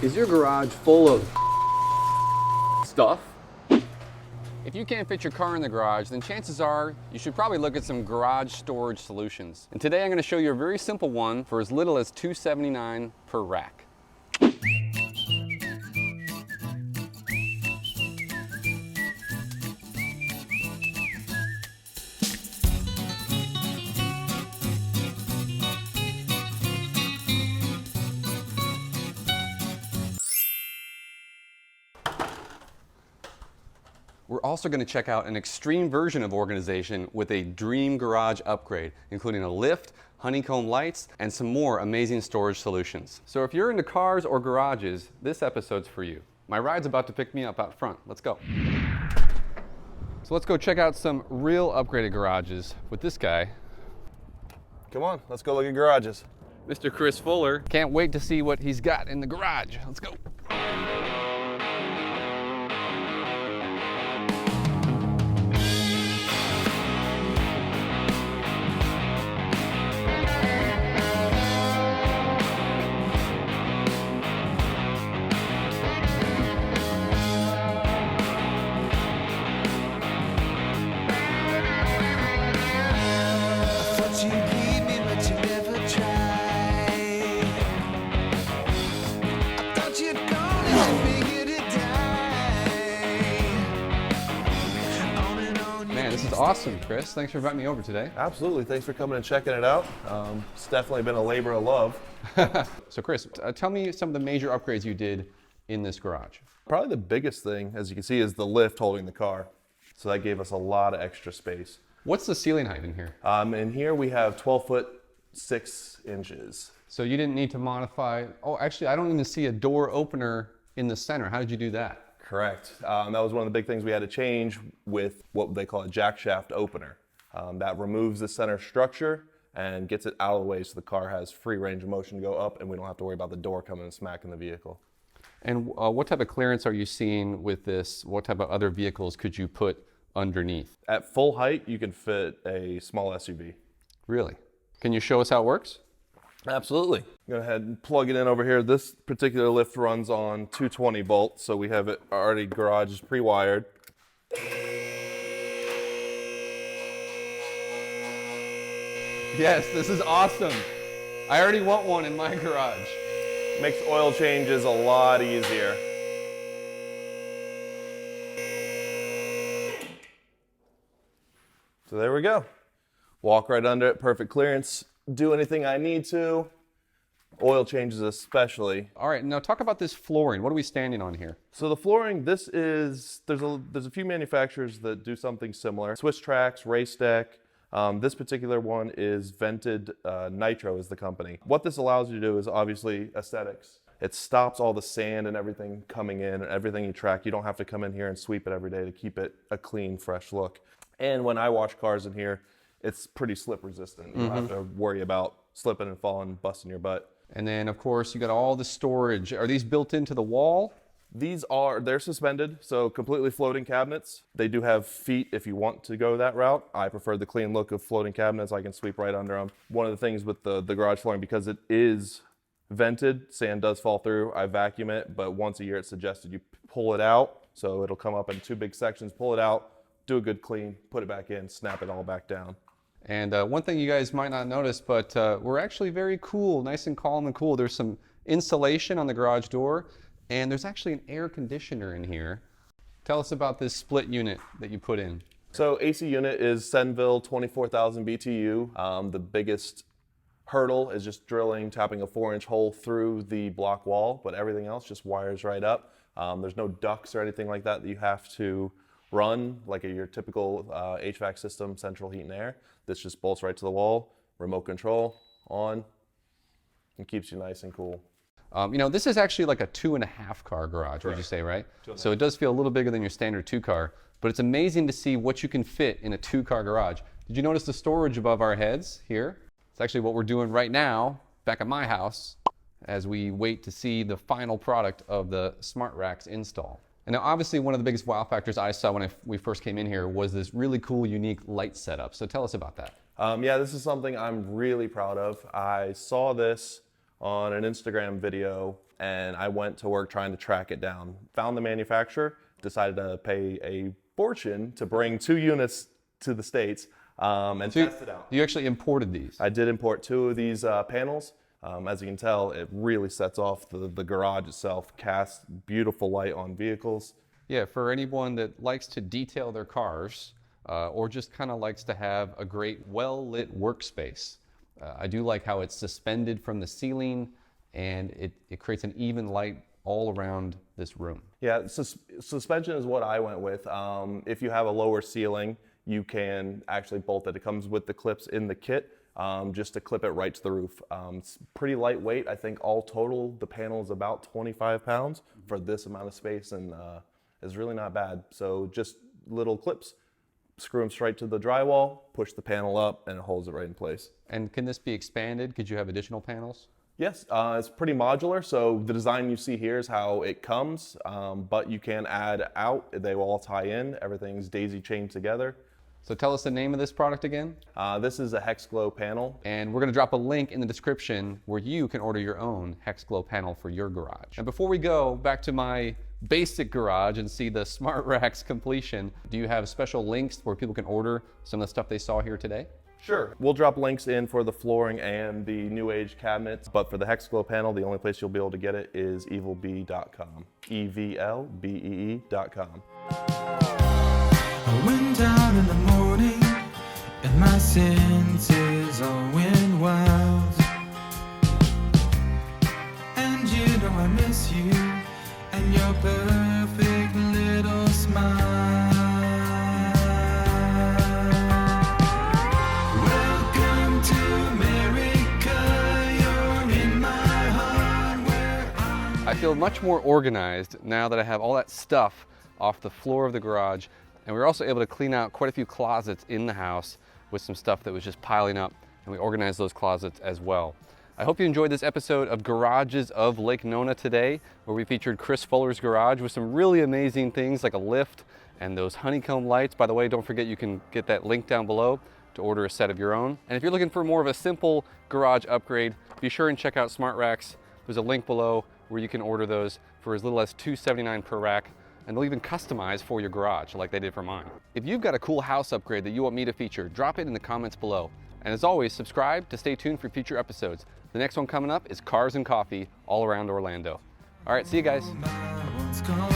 Is your garage full of stuff? If you can't fit your car in the garage, then chances are you should probably look at some garage storage solutions. And today I'm going to show you a very simple one for as little as $279 per rack. We're also going to check out an extreme version of organization with a dream garage upgrade, including a lift, honeycomb lights, and some more amazing storage solutions. So if you're into cars or garages, this episode's for you. My ride's about to pick me up out front. Let's go. So let's go check out some real upgraded garages with this guy. Come on, let's go look at garages. Mr. Chris Fuller. Can't wait to see what he's got in the garage. Let's go. This is awesome, Chris. Thanks for inviting me over today. Absolutely. Thanks for coming and checking it out. It's definitely been a labor of love. So Chris, tell me some of the major upgrades you did in this garage. Probably the biggest thing, as you can see, is the lift holding the car. So that gave us a lot of extra space. What's the ceiling height in here? In here we have 12 foot 6 inches. So you didn't need to modify, oh, actually I don't even see a door opener in the center. How did you do that? Correct. That was one of the big things we had to change with what they call a jack shaft opener. That removes the center structure and gets it out of the way so the car has free range of motion to go up and we don't have to worry about the door coming and smacking the vehicle. And what type of clearance are you seeing with this? What type of other vehicles could you put underneath? At full height, you can fit a small SUV. Really? Can you show us how it works? Absolutely. Go ahead and plug it in over here. This particular lift runs on 220 volts, so we have it already garage is pre-wired. Yes, this is awesome. I already want one in my garage. Makes oil changes a lot easier. So there we go. Walk right under it, perfect clearance. Do anything I need to. Oil changes especially. All right, now talk about this flooring. What are we standing on here? So the flooring, this is, there's a few manufacturers that do something similar. Swiss Tracks, Race Deck. This particular one is Vented Nitro is the company. What this allows you to do is obviously aesthetics. It stops all the sand and everything coming in, and everything you track. You don't have to come in here and sweep it every day to keep it a clean, fresh look. And when I wash cars in here, it's pretty slip resistant. You don't have to worry about slipping and falling, busting your butt. And then of course you got all the storage. Are these built into the wall? They're suspended, so completely floating cabinets. They do have feet if you want to go that route. I prefer the clean look of floating cabinets. I can sweep right under them. One of the things with the garage flooring, because it is vented, sand does fall through. I vacuum it, but once a year it's suggested you pull it out. So it'll come up in 2 big sections, pull it out, do a good clean, put it back in, snap it all back down. And one thing you guys might not notice, but we're actually very cool, nice and calm and cool. There's some insulation on the garage door, and there's actually an air conditioner in here. Tell us about this split unit that you put in. So AC unit is Senville 24,000 BTU. The biggest hurdle is just drilling, tapping a 4-inch hole through the block wall, but everything else just wires right up. There's no ducts or anything like that you have to run like your typical HVAC system, central heat and air. This just bolts right to the wall, remote control, on, and keeps you nice and cool. You know, this is actually like a 2.5 car garage, would you say, right? So it does feel a little bigger than your standard 2-car, but it's amazing to see what you can fit in a 2-car garage. Did you notice the storage above our heads here? It's actually what we're doing right now back at my house as we wait to see the final product of the Smart Racks install. And now obviously one of the biggest wow factors I saw when we first came in here was this really cool, unique light setup. So tell us about that. Yeah, this is something I'm really proud of. I saw this on an Instagram video and I went to work trying to track it down. Found the manufacturer, decided to pay a fortune to bring 2 units to the States and test it out. You actually imported these? I did import 2 of these panels. As you can tell, it really sets off the garage itself, casts beautiful light on vehicles. Yeah, for anyone that likes to detail their cars or just kind of likes to have a great well-lit workspace. I do like how it's suspended from the ceiling and it creates an even light all around this room. Yeah, suspension is what I went with. If you have a lower ceiling, you can actually bolt it. It comes with the clips in the kit just to clip it right to the roof. It's pretty lightweight. I think all total, the panel is about 25 pounds for this amount of space, and is really not bad. So just little clips, screw them straight to the drywall, push the panel up, and it holds it right in place. And can this be expanded? Could you have additional panels? Yes, it's pretty modular. So the design you see here is how it comes, but you can add out. They will all tie in. Everything's daisy chained together. So tell us the name of this product again. This is a Hex Globe Panel. And we're going to drop a link in the description where you can order your own Hex Globe Panel for your garage. And before we go back to my basic garage and see the Smart Racks completion, do you have special links where people can order some of the stuff they saw here today? Sure. We'll drop links in for the flooring and the new age cabinets, but for the Hex Globe Panel, the only place you'll be able to get it is evilbee.com. EVLBEE.com. I went down in the morning and my senses all went wild. And you know I miss you and your perfect little smile. Welcome to America, you're in my heart where I feel much more organized now that I have all that stuff off the floor of the garage. And we were also able to clean out quite a few closets in the house with some stuff that was just piling up, and we organized those closets as well. I hope you enjoyed this episode of Garages of Lake Nona today, where we featured Chris Fuller's garage with some really amazing things like a lift and those honeycomb lights. By the way, don't forget you can get that link down below to order a set of your own. And if you're looking for more of a simple garage upgrade, be sure and check out Smart Racks. There's a link below where you can order those for as little as $2.79 per rack. And they'll even customize for your garage like they did for mine. If you've got a cool house upgrade that you want me to feature, drop it in the comments below. And as always, subscribe to stay tuned for future episodes. The next one coming up is Cars and Coffee all around Orlando. All right, see you guys. what's going